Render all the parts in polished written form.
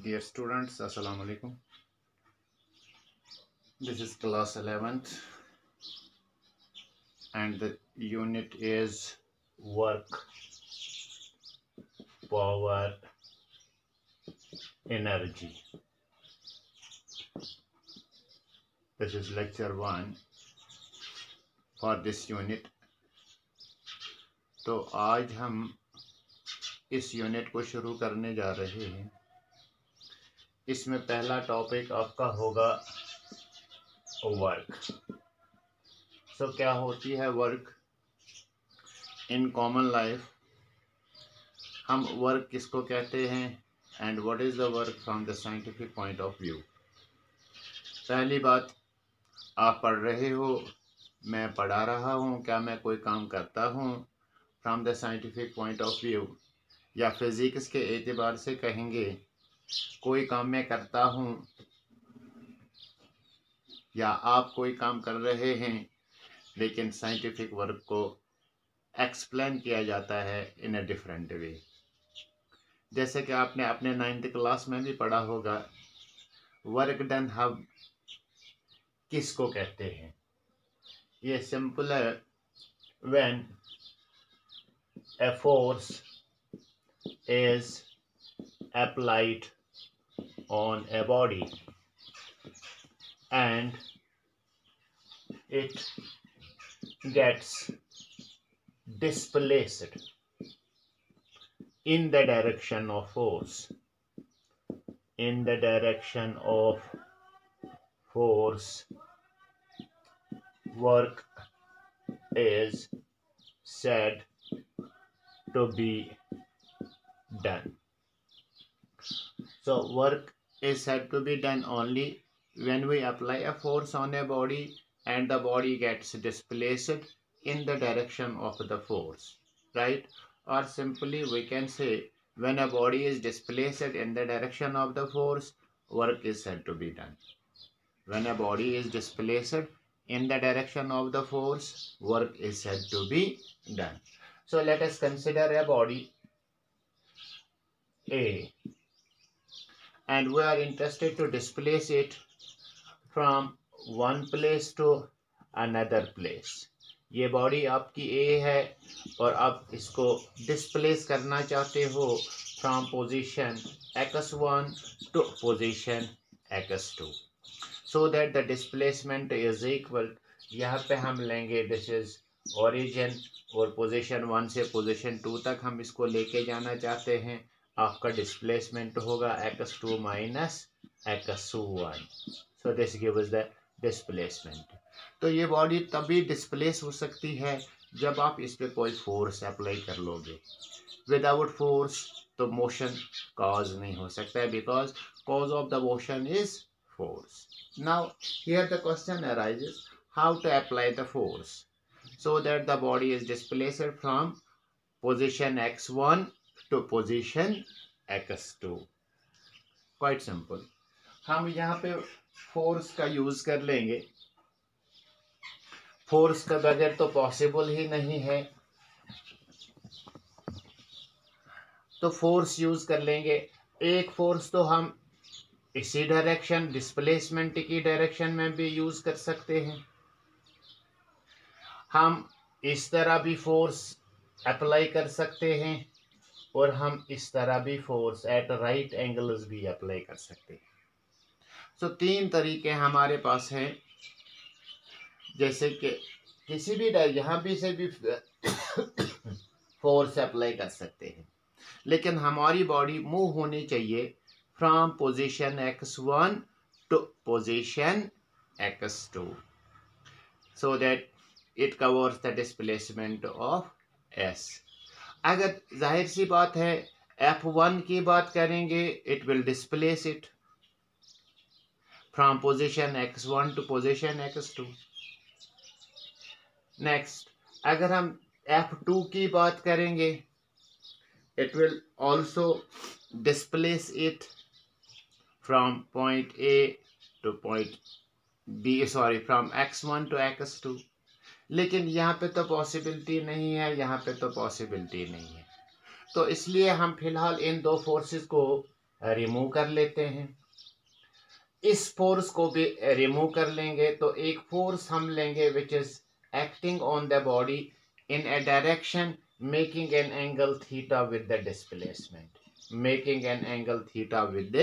Dear students, Assalamu alaikum. This is class 11th and the unit is work, power, energy. This is lecture 1 for this unit. तो आज हम इस unit को शुरू करने जा रहे हैं। इसमें पहला टॉपिक आपका होगा वर्क। सो क्या होती है वर्क इन कॉमन लाइफ? हम वर्क किसको कहते हैं and what is the work from the scientific point of view. पहली बात, आप पढ़ रहे हो, मैं पढ़ा रहा हूँ, क्या मैं कोई काम करता हूँ from the scientific point of view, या फिज़िक्स के एतबार से कहेंगे कोई काम मैं करता हूँ या आप कोई काम कर रहे हैं, लेकिन साइंटिफिक वर्क को एक्सप्लेन किया जाता है इन अ डिफरेंट वे। जैसे कि आपने अपने 9th क्लास में भी पढ़ा होगा, वर्क डन हम किसको कहते हैं। ये सिंपल है, when a force is applied on a body and it gets displaced in the direction of force. In the direction of force, work is said to be done. So work is said to be done only when we apply a force on a body and the body gets displaced in the direction of the force, right? Or simply we can say when a body is displaced in the direction of the force, work is said to be done. When a body is displaced in the direction of the force, work is said to be done. So let us consider a body A, and we are interested to displace it from one place to another place. ये body आपकी A है और आप इसको displace करना चाहते हो from position x1 to position x2, so that the displacement is equal. यहाँ पे हम लेंगे दिस इज ओरिजिन और पोजीशन 1 से पोजीशन 2 तक हम इसको लेके जाना चाहते हैं। आपका डिस्प्लेसमेंट होगा x2 minus x1, so this gives the displacement. तो ये बॉडी तभी डिस्प्लेस हो सकती है जब आप इस पे कोई फोर्स अप्लाई कर लोगे। विदाउट फोर्स तो मोशन कॉज नहीं हो सकता है, because cause of the motion is force. Now here the question arises, how to apply the force so that the body is displaced from position x1 to position x2। quite simple, हम यहाँ पे force का use कर लेंगे। Force का बगैर तो possible ही नहीं है, तो फोर्स यूज कर लेंगे। एक फोर्स तो हम इसी डायरेक्शन डिस्प्लेसमेंट की डायरेक्शन में भी यूज कर सकते हैं, हम इस तरह भी फोर्स अप्लाई कर सकते हैं और हम इस तरह भी फोर्स एट राइट एंगल्स भी अप्लाई कर सकते हैं। सो 3 तरीके हमारे पास हैं। जैसे कि किसी भी यहाँ भी से भी फोर्स अप्लाई कर सकते हैं, लेकिन हमारी बॉडी मूव होनी चाहिए from position x1 to position x2, so that it covers the displacement of s। अगर जाहिर सी बात है f1 की बात करेंगे, it will displace it from position x1 to position x2। Next, अगर हम f2 की बात करेंगे, it will also displace it from point A to point B, sorry from x1 to x2। लेकिन यहाँ पे तो पॉसिबिलिटी नहीं है, यहाँ पे तो पॉसिबिलिटी नहीं है, तो इसलिए हम फिलहाल इन 2 फोर्सेस को रिमूव कर लेते हैं। इस फोर्स को भी रिमूव कर लेंगे तो एक फोर्स हम लेंगे which is acting on the body in a direction making an angle theta with the displacement, making an angle theta with the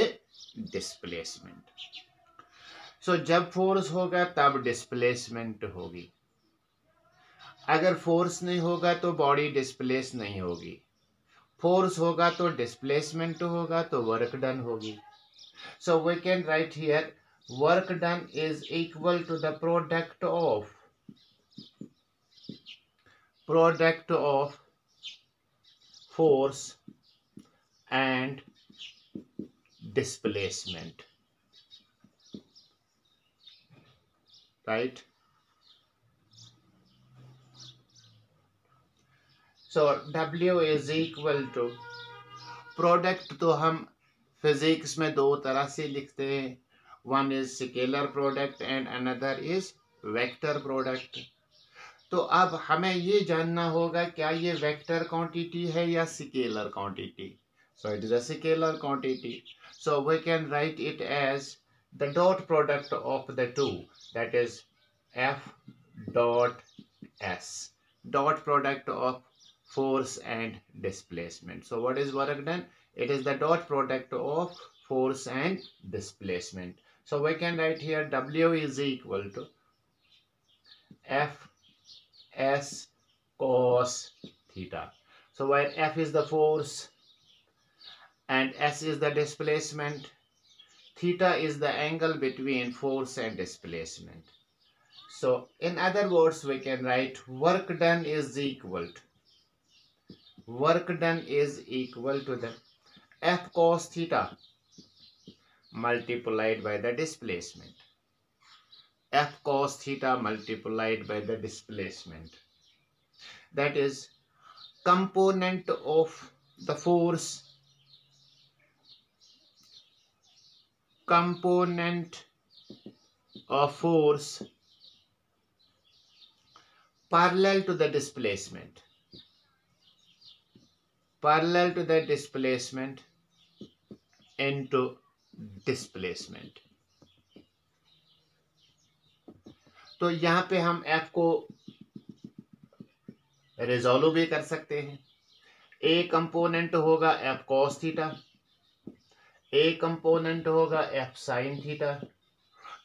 displacement. So जब फोर्स होगा तब डिस्प्लेसमेंट होगी। अगर फोर्स नहीं होगा तो बॉडी डिस्प्लेस नहीं होगी, फोर्स होगा तो डिस्प्लेसमेंट होगा तो वर्क डन होगी। So we can write here work done is equal to the product of force and displacement, right? So W is equal to product तो हम फिजिक्स में दो तरह से लिखते हैं, one is scalar product and another is vector product. तो अब हमें ये जानना होगा क्या ये वेक्टर क्वांटिटी है या scalar quantity. So it is a scalar quantity, so we can write it as the dot product of the two, that is f dot s, dot product of force and displacement. So what is work done? It is the dot product of force and displacement. So we can write here W is equal to F S cos theta. So where F is the force and S is the displacement, theta is the angle between force and displacement. So in other words, we can write work done is equal to the F cos theta multiplied by the displacement. F cos theta multiplied by the displacement. That is component of the force, parallel to the displacement, into displacement. तो यहाँ पे हम F को resolve भी कर सकते हैं। ए component होगा F cos थीटा, ए कंपोनेंट होगा F sin theta.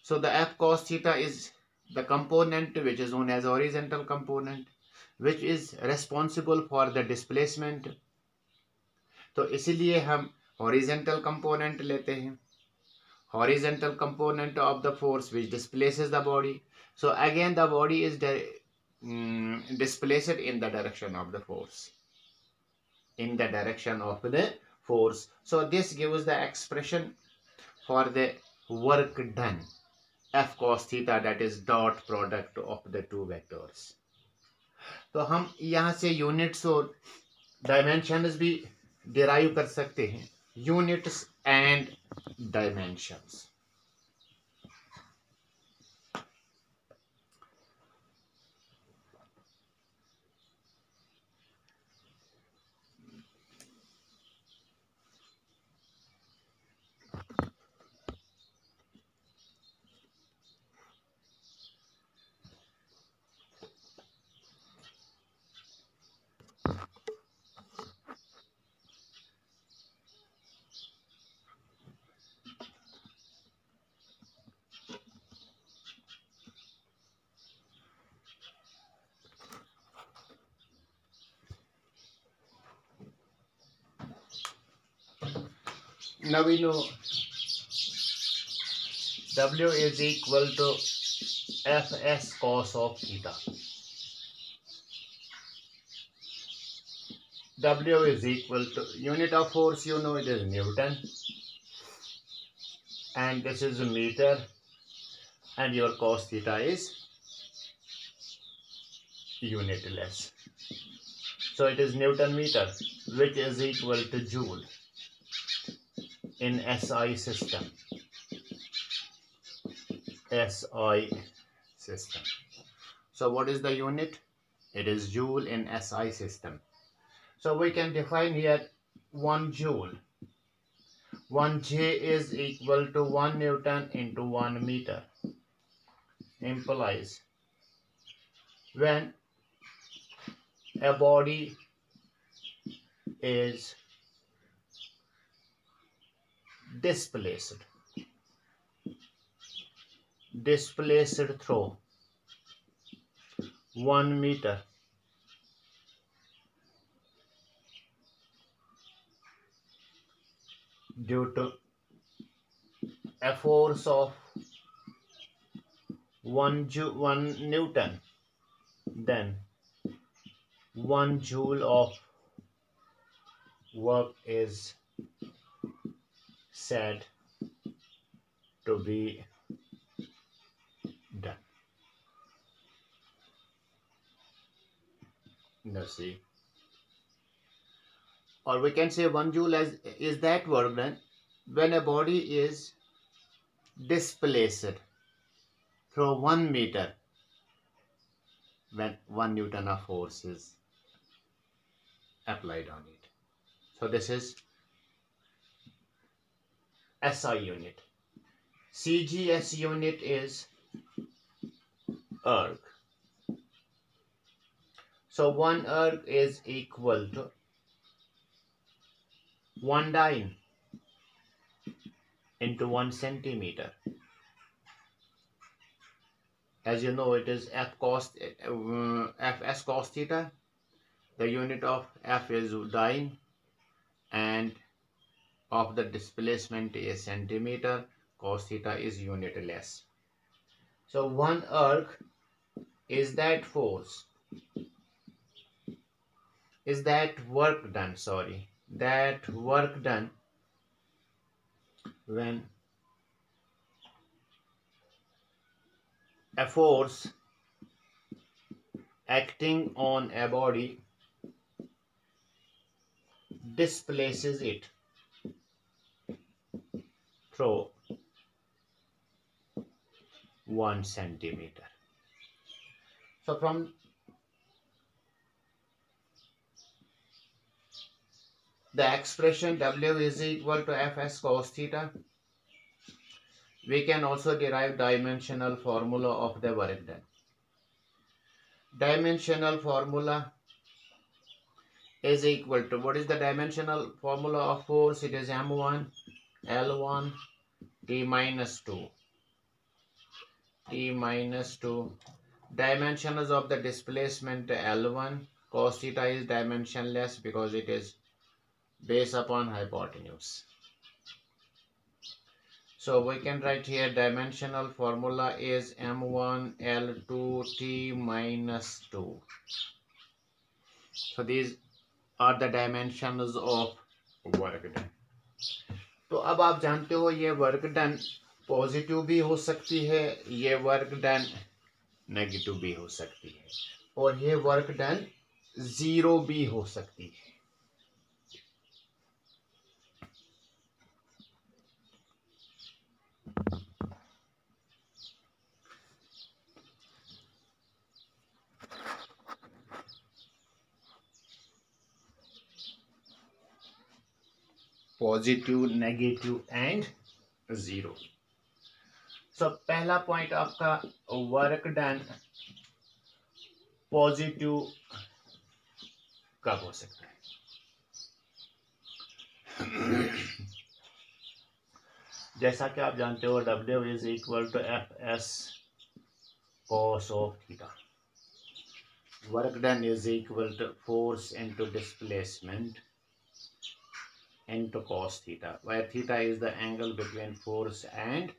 So the F cos theta is the component which is known as horizontal component, which is responsible for the displacement. तो इसीलिए हम horizontal component लेते हैं, horizontal component of the force which displaces the body. So again the body is displaced in the direction of the force, So this gives the expression for the work done, F cos theta, that is dot product of the two vectors. तो हम यहाँ से units और dimensions भी derive कर सकते हैं, units and dimensions. Now we know W is equal to Fs cos of theta. W is equal to unit of force, you know it is Newton, and this is a meter, and your cos theta is unitless. So it is Newton meter, which is equal to joule in SI system. So what is the unit? It is joule in SI system. So we can define here 1 joule. 1J is equal to 1 Newton into 1 meter, implies when a body is displaced through 1 meter due to a force of 1 Newton, then 1 joule of work is said to be done. Now see, or we can say 1 joule is that work done when a body is displaced through 1 meter, when 1 Newton of force is applied on it. So this is SI unit. CGS unit is erg. So 1 erg is equal to 1 dyne into 1 centimeter. As you know, it is Fs cos theta. The unit of F is dyne and of the displacement is centimeter. Cos theta is unitless. So 1 erg is that force, is that work done, when a force acting on a body displaces it through 1 centimeter. So from the expression W is equal to Fs cos theta, we can also derive dimensional formula of the work done. Dimensional formula is equal to, what is the dimensional formula of force? It is M1 L1 T minus 2. Dimensions of the displacement L1. Cos theta is dimensionless because it is based upon hypotenuse. So we can write here dimensional formula is M1 L2 T minus 2. So these are the dimensions of work done. तो अब आप जानते हो ये work done positive भी हो सकती है, ये वर्क डन नेगेटिव भी हो सकती है, और ये वर्क डन जीरो भी हो सकती है. Positive, negative and zero. So पहला पॉइंट आपका वर्क डन पॉजिटिव कब हो सकता है? जैसा कि आप जानते हो W is equal to Fs cos of theta. Work done is equal to force into displacement into cos theta, where theta is the angle between force and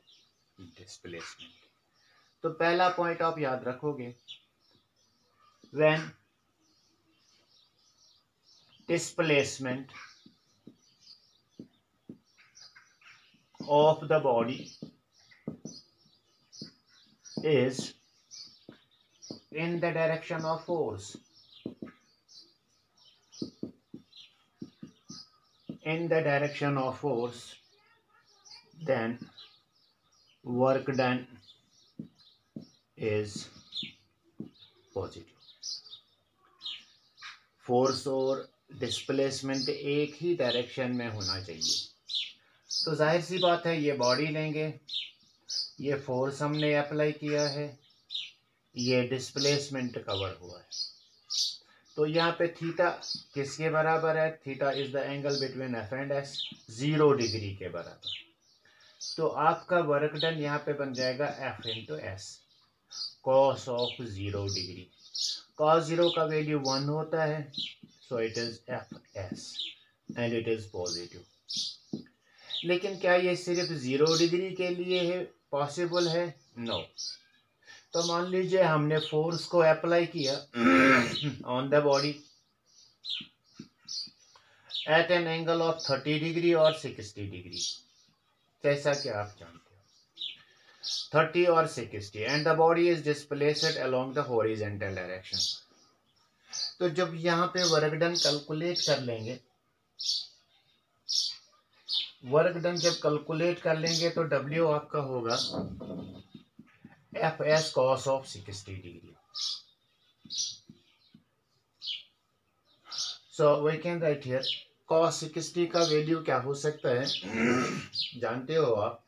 displacement. तो पहला पॉइंट आप याद रखोगे, when displacement of the body is in the direction of force, then work done is positive. Force और displacement एक ही direction में होना चाहिए. तो जाहिर सी बात है ये बॉडी लेंगे, ये फोर्स हमने अप्लाई किया है, ये डिस्प्लेसमेंट कवर हुआ है। तो यहाँ पे थीटा किसके बराबर है? Theta is the angle between F and S, 0 degree के बराबर। तो आपका वर्क डन यहाँ पे बन जाएगा F into S, cos of 0 degree. Cos 0 का वैल्यू 1 होता है, सो it is F S and it is positive. लेकिन क्या ये सिर्फ 0 डिग्री के लिए है पॉसिबल है? नो। तो मान लीजिए हमने फोर्स को अप्लाई किया on the body at an angle of 30 degree और 60 डिग्री, जैसा कि आप जानते हो 30 और 60, and the body is displaced along the horizontal direction. तो जब यहाँ पे वर्क डन कैलकुलेट कर लेंगे, वर्क डन जब कैलकुलेट कर लेंगे तो W आपका होगा f s cos of 60 degree. So we can write here cos 60 का वैल्यू क्या हो सकता है जानते हो आप?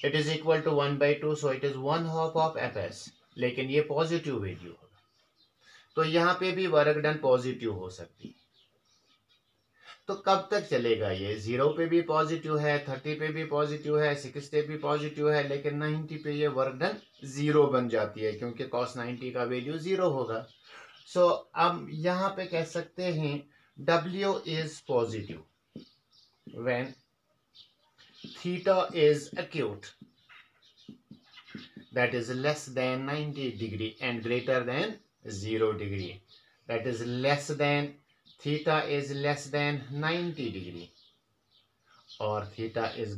It is equal to 1/2, so it is 1/2 of f s, लेकिन ये पॉजिटिव वैल्यू होगा। तो यहाँ पे भी वर्क डन पॉजिटिव हो सकती है। तो कब तक चलेगा ये? 0 पे भी पॉजिटिव है, 30 पे भी पॉजिटिव है, 60 पे भी पॉजिटिव है, लेकिन 90 पे ये वर्क डन 0 बन जाती है, क्योंकि cos 90 का वैल्यू 0 होगा। सो अब यहाँ पे कह सकते हैं W is positive when theta is acute, that is less than 90 degree and greater than 0 degree, that is less than theta is less than 90 degree or theta is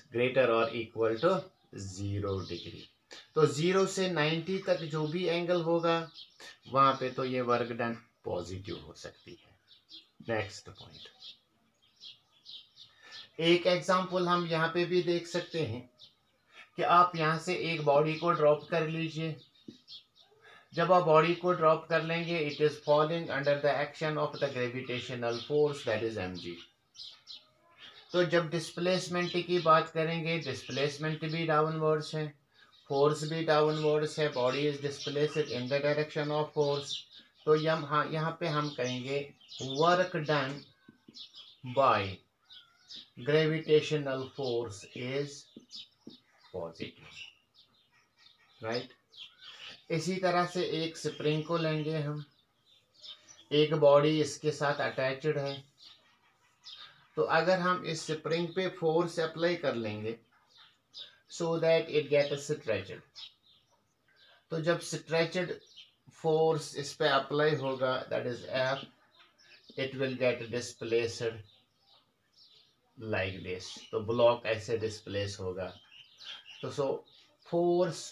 greater or equal to 0 degree। तो 0 से 90 तक जो भी angle होगा वहां पे तो ये वर्क डन पॉजिटिव हो सकती है। नेक्स्ट पॉइंट, एक एग्जांपल हम यहाँ पे भी देख सकते हैं कि आप यहाँ से एक बॉडी को ड्रॉप कर लीजिए। जब आप बॉडी को ड्रॉप कर लेंगे, it is falling under the action of the gravitational force, that is mg। तो जब डिस्प्लेसमेंट की बात करेंगे, डिस्प्लेसमेंट भी डाउनवर्ड्स है, फोर्स भी डाउनवर्ड्स है, body is displaced in the direction of force. तो यहाँ पे हम कहेंगे work done by gravitational force is positive, right. इसी तरह से एक स्प्रिंग को लेंगे हम, एक बॉडी इसके साथ अटैच्ड है, तो अगर हम इस स्प्रिंग पे फोर्स अप्लाई कर लेंगे so that it get stretched, तो जब स्ट्रेचड फोर्स इस पे अप्लाई होगा, that is F, it will get displaced like this. तो ब्लॉक ऐसे डिस्प्लेस होगा। तो सो फोर्स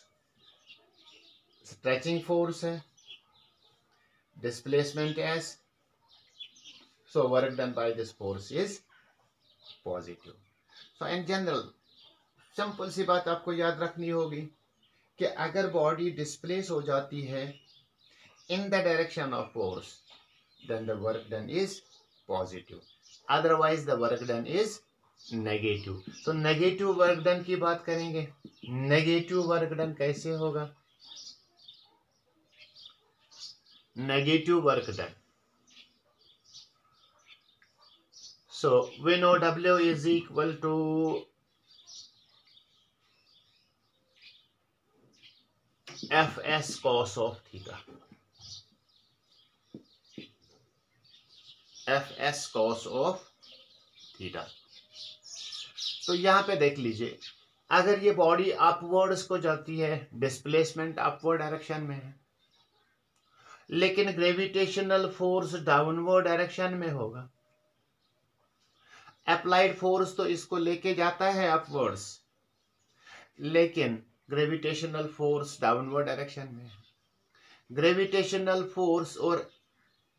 स्ट्रेचिंग फोर्स है, displacement S, so work done by this force is positive. So in general simple सी बात आपको याद रखनी होगी कि अगर बॉडी डिस्प्लेस हो जाती है in the direction of force, then the work done is positive, otherwise the work done is negative. तो नेगेटिव वर्क डन की बात करेंगे। नेगेटिव वर्क डन कैसे होगा? Negative work done, so we know W is equal to Fs cos of theta, Fs cos of theta। तो यहाँ पे देख लीजिए, अगर ये बॉडी अपवर्ड्स को जाती है, डिस्प्लेसमेंट अपवर्ड डायरेक्शन में है, लेकिन ग्रेविटेशनल फोर्स डाउनवर्ड डायरेक्शन में होगा। अप्लाइड फोर्स तो इसको लेके जाता है अपवर्ड्स, लेकिन ग्रेविटेशनल फोर्स डाउनवर्ड डायरेक्शन में है। ग्रेविटेशनल फोर्स और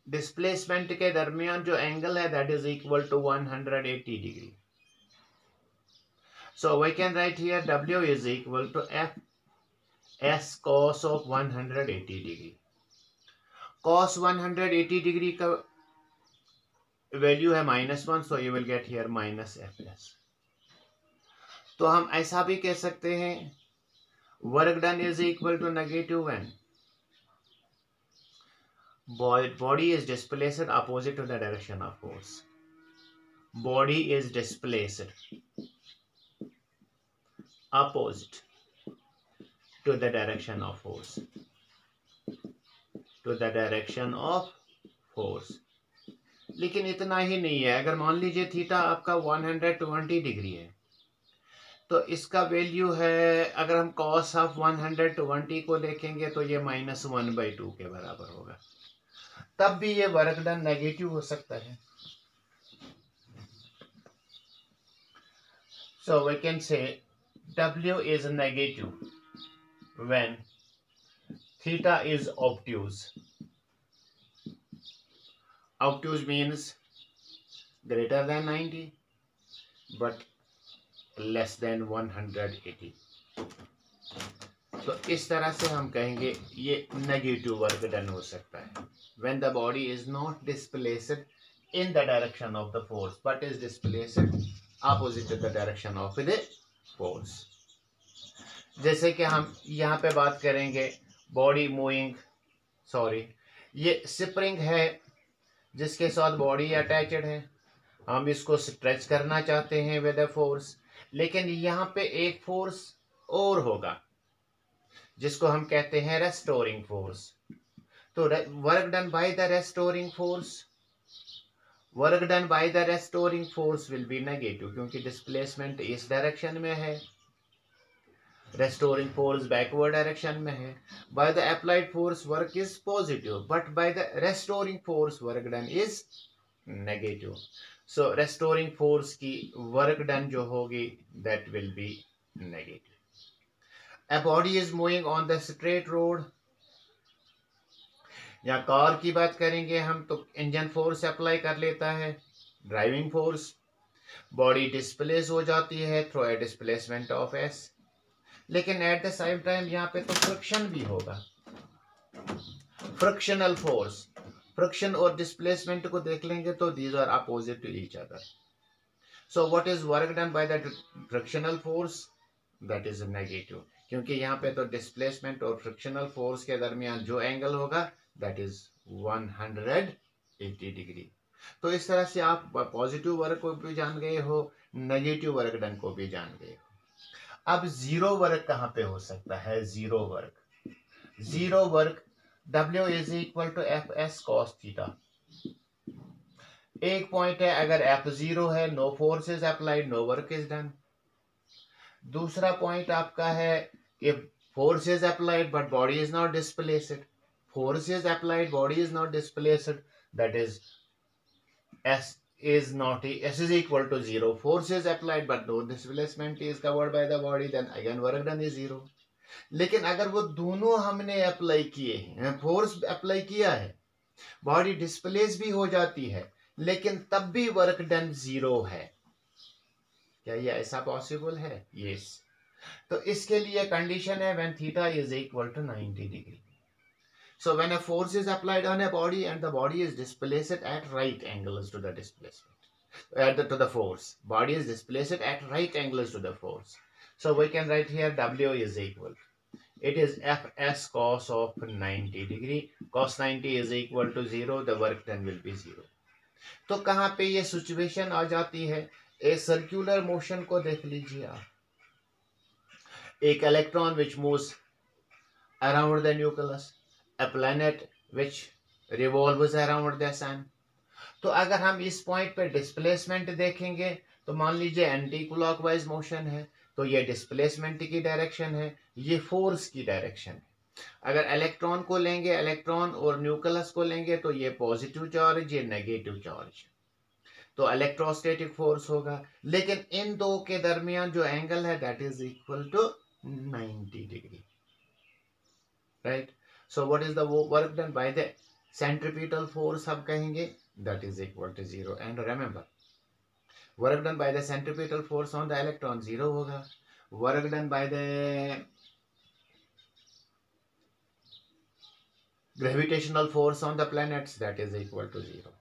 डिस्प्लेसमेंट के दरमियान जो एंगल है, that is equal to 180 degree. So we can write here W is equal to Fs cos of 180 degree. cos 180 degree का वैल्यू है -1, so you will get here -Fs। तो हम ऐसा भी कह सकते हैं work done is equal to negative when body is displaced opposite to the direction of force. Body is displaced opposite to the direction of force. To the direction of force. लेकिन इतना ही नहीं है, अगर मान लीजिए थीटा आपका 120 degree है तो इसका वैल्यू है, अगर हम cos ऑफ 120 को देखेंगे तो ये -1/2 के बराबर होगा, तब भी ये वर्क डन नेगेटिव हो सकता है। So we can say W is negative when theta is obtuse. Obtuse means greater than 90 but less than 180. तो इस तरह से हम कहेंगे ये नेगेटिव वर्क डन हो सकता है when the body is not displaced in the direction of the force but is displaced opposite to the direction of the force. जैसे कि हम यहाँ पे बात करेंगे बॉडी मूविंग, ये स्प्रिंग है जिसके साथ बॉडी अटैचड है, हम इसको स्ट्रेच करना चाहते हैं विद अ फोर्स, लेकिन यहाँ पे एक फोर्स और होगा जिसको हम कहते हैं रेस्टोरिंग फोर्स। तो work done by the restoring force will be negative क्योंकि डिस्प्लेसमेंट इस डायरेक्शन में है, रेस्टोरिंग फोर्स बैकवर्ड डायरेक्शन में है। By the applied force work is positive but by the restoring force work done is negative. So restoring force की work done जो होगी that will be negative. A body is moving on the straight road, या car की बात करेंगे हम तो engine force apply कर लेता है, ड्राइविंग फोर्स, बॉडी डिस्प्लेस हो जाती है through a displacement of S, लेकिन एट द सेम टाइम यहाँ पे तो फ्रिक्शन भी होगा, फ्रिक्शनल फोर्स। फ्रिक्शन और डिस्प्लेसमेंट को देख लेंगे तो these are opposite to each other. So what is work done by the frictional force, that is negative क्योंकि यहाँ पे तो डिस्प्लेसमेंट और फ्रिक्शनल फोर्स के दरमियान जो एंगल होगा दैट इज 180 डिग्री। तो इस तरह से आप पॉजिटिव वर्क को भी जान गए हो, नेगेटिव वर्क डन को भी जान गए हो। अब जीरो वर्क कहाँ पे हो सकता है? Zero work W is equal to Fs cos theta. एक पॉइंट है, अगर F0 है no force is applied, no work is done. दूसरा पॉइंट आपका है if force is applied but body is not displaced, force is applied, body is not displaced, that is S is equal to 0. Force is applied but no displacement is covered by the body, then again work done is 0. लेकिन अगर वो दोनों हमने apply किए हैं, force apply किया है, body displace भी हो जाती है, लेकिन तब भी वर्क डन 0 है, क्या ये ऐसा पॉसिबल है? यस। तो इसके लिए कंडीशन है when theta is equal to 90 degree. So when a force is applied on a body and the body is displaced at right angles to the displacement, to the force, body is displaced at right angles to the force. So we can write here W is equal, it is Fs cos of 90 degree, cos 90 is equal to 0, the work done will be 0. तो कहाँ पे ये situation आ जाती है? A circular motion को देख लीजिए आप, एक electron which moves around the nucleus, a planet which revolves around the sun. तो अगर हम इस पॉइंट पे डिस्प्लेसमेंट देखेंगे तो मान लीजिए एंटी क्लॉकवाइज मोशन है, तो ये डिस्प्लेसमेंट की डायरेक्शन है, ये फोर्स की डायरेक्शन है। अगर इलेक्ट्रॉन को लेंगे, इलेक्ट्रॉन और न्यूक्लियस को लेंगे तो ये पॉजिटिव चार्ज, ये नेगेटिव चार्ज, तो इलेक्ट्रोस्टैटिक फोर्स होगा। लेकिन इन दो के दरमियान जो एंगल है that is equal to 90 degree, right? So what is the work done by the centripetal force? हम कहेंगे that is equal to 0. And remember, work done by the centripetal force on the electron 0 होगा, work done by the gravitational force on the planets that is equal to 0.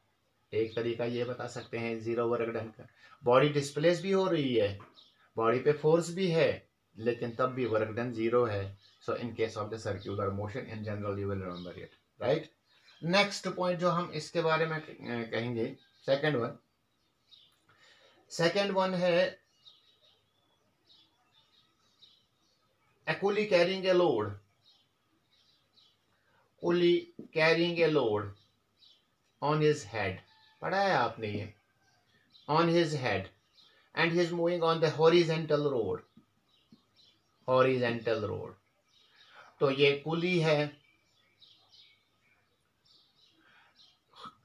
एक तरीका ये बता सकते हैं zero work done का, body displace भी हो रही है, बॉडी पे फोर्स भी है, लेकिन तब भी वर्क डन जीरो है. So in case of the circular motion in general you will remember it, right. Next point जो हम इसके बारे में कहेंगे, सेकेंड वन है a coolie carrying a load, coolie carrying a load on his head, पढ़ा है आपने ये, on his head, and he is moving on the horizontal road. तो ये कुली है,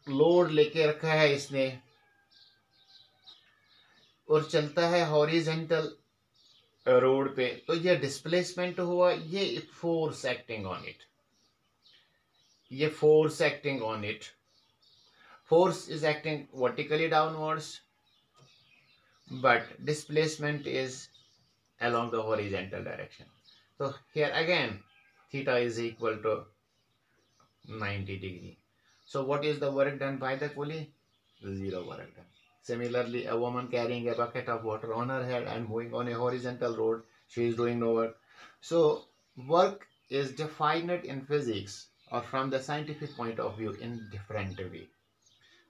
लोड लेके रखा है इसने और चलता है हॉरिजेंटल रोड पे. तो ये डिस्प्लेसमेंट हुआ, ये force acting on it, force is acting vertically downwards, but displacement is along the horizontal direction. So here again theta is equal to 90 degree. So what is the work done by the pulley? Zero work done. Similarly, a woman carrying a bucket of water on her head and moving on a horizontal road, she is doing no work. So work is defined in physics or from the scientific point of view in different way.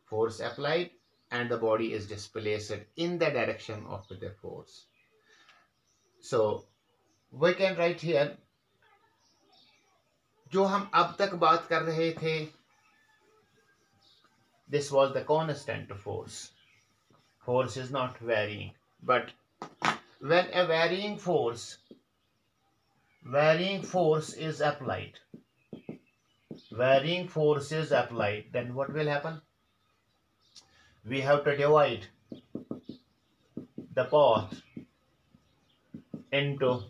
Force applied and the body is displaced in the direction of the force. So we can write here, जो हम अब तक बात कर रहे थे, this was the constant force. Force is not varying, but when a varying force is applied, then what will happen? We have to divide the path into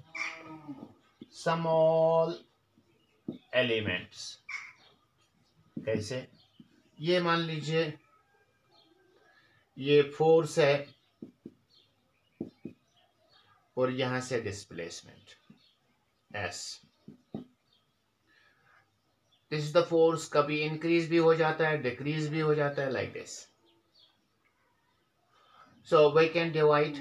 small elements. कैसे? ये मान लीजिए ये फोर्स है और यहां से displacement S. This is the force. कभी इंक्रीज भी हो जाता है, डिक्रीज भी हो जाता है, like this. So we can divide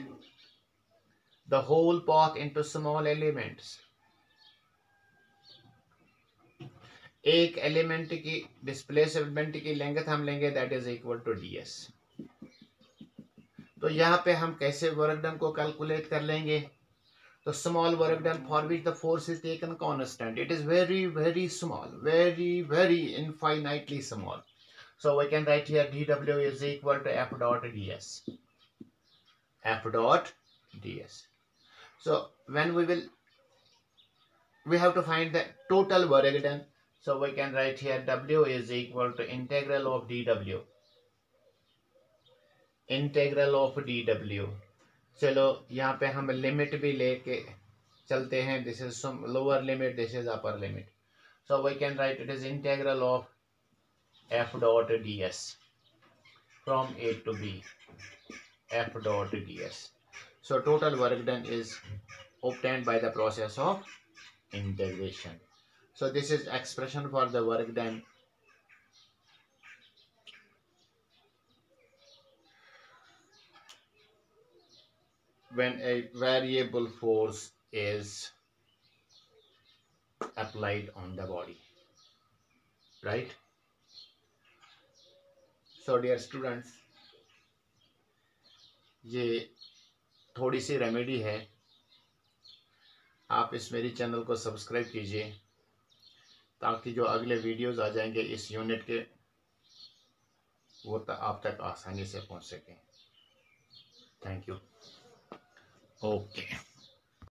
the whole path into small elements. एक एलिमेंट की डिस्प्लेसमेंट की लेंथ हम लेंगे, that is equal to ds. तो यहाँ पे हम कैसे वर्क डन को कैलकुलेट कर लेंगे? तो small work done for which the force is taken constant, it is very very small, very infinitely small. So we can write here dw is equal to f dot ds. So when we have to find the total work done. So we can write here w is equal to integral of dw. चलो यहाँ पे हम limit भी लेके चलते हैं. This is some lower limit, this is upper limit. So we can write it is integral of f dot ds from a to b, f dot ds. So total work done is obtained by the process of integration. So this is expression for the work done. When a variable force is applied on the body, right? So dear students, ये थोड़ी सी remedy है. आप इस मेरी channel को subscribe कीजिए ताकि जो अगले वीडियोस आ जाएंगे इस यूनिट के वो आप तक आसानी से पहुंच सकें. Thank you. ओके.